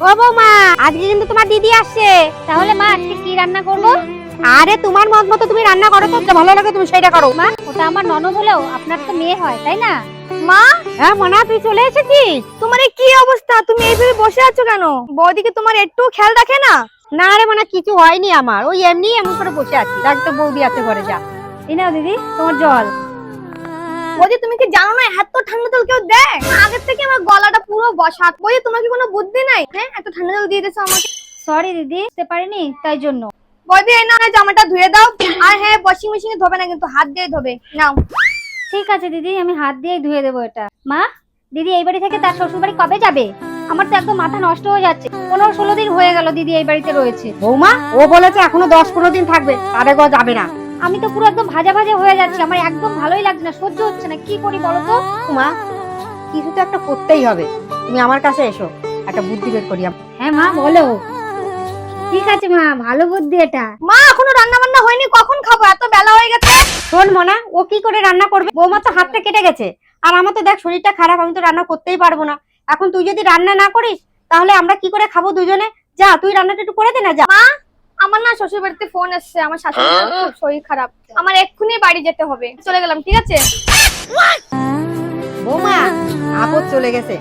ও বৌমা, আজকে কিন্তু তোমার দিদি আসছে। তাহলে মা আজকে কি রান্না করব? আরে তোমার মত মতো তুমি রান্না করো তো, যা ভালো লাগে তুমি সেটা করো। মা, ওটা আমার ননদ হলেও আপনার তো মেয়ে হয়, তাই না? মা, হ্যাঁ মনা, তুই চলে এসেছিস? তোমার এই কি অবস্থা? তুমি এইভাবে বসে আছো কেন? বৌদিকে তোমার একটু খেয়াল রাখে না? না রে মনা, কিছু হয়নি আমার, ওই এমনি এমন করে বসে আছি। দেখ তো বৌদি আছে ঘরে, যা। এই নাও দিদি তোমার জল। বৌদি তুমি কি জানো না এত ঠান্ডা জল কেউ দেয়? আগের থেকে আমার গলাটা পুরো বসা। বৌদি তোমার কি কোনো বুদ্ধি নাই? হ্যাঁ, এত ঠান্ডা জল দিয়ে দিয়েছো আমাকে। সরি দিদি, বুঝতে পারিনি তাই জন্য। বৌদি এই না জামাটা ধুয়ে দাও। আর হ্যাঁ, ওয়াশিং মেশিনে ধোবে না কিন্তু, হাত দিয়ে ধোবে। নাও। ঠিক আছে দিদি, আমি হাত দিয়ে ধুয়ে দেবো এটা। মা, দিদি এই বাড়ি থেকে তার শ্বশুর বাড়ি কবে যাবে? আমার তো একদম মাথা নষ্ট হয়ে যাচ্ছে। 15-16 দিন হয়ে গেল দিদি এই বাড়িতে রয়েছে। বৌমা, ও বলেছে এখনো 10-15 দিন থাকবে, তার আগে যাবে না। আমি তো পুরো একদম ভাজা ভাজা হয়ে যাচ্ছে, আমার একদম ভালোই লাগছে না, সহ্য হচ্ছে না। কি করি বলো তো? মা, কিছু তো একটা করতেই হবে। তুমি আমার কাছে এসো, একটা বুদ্ধি বের করি। হ্যাঁ মা, বলো। ঠিক আছে মা, ভালো বুদ্ধি এটা। মা, এখনো রান্না বান্না হয়নি, কখন খাবো? এত বেলা হয়ে গেছে। শোন মনা, ও কি করে রান্না করবে? বৌমা তো হাতটা কেটে গেছে, আর আমার তো দেখ শরীরটা খারাপ, আমি তো রান্না করতেই পারবো না। এখন তুই যদি রান্না না করিস তাহলে আমরা কি করে খাবো দুজনে? যা, তুই রান্নাটা একটু করে দে না, যা। মা, আমার না শ্বশুর বাড়িতে ফোন এসেছে, আমার শাশুড়ি মার খুব শরীর খারাপ। আমার এক্ষুনি বাড়ি যেতে হবে। চলে গেলাম, ঠিক আছে? বৌমা, আপদ চলে গেছে।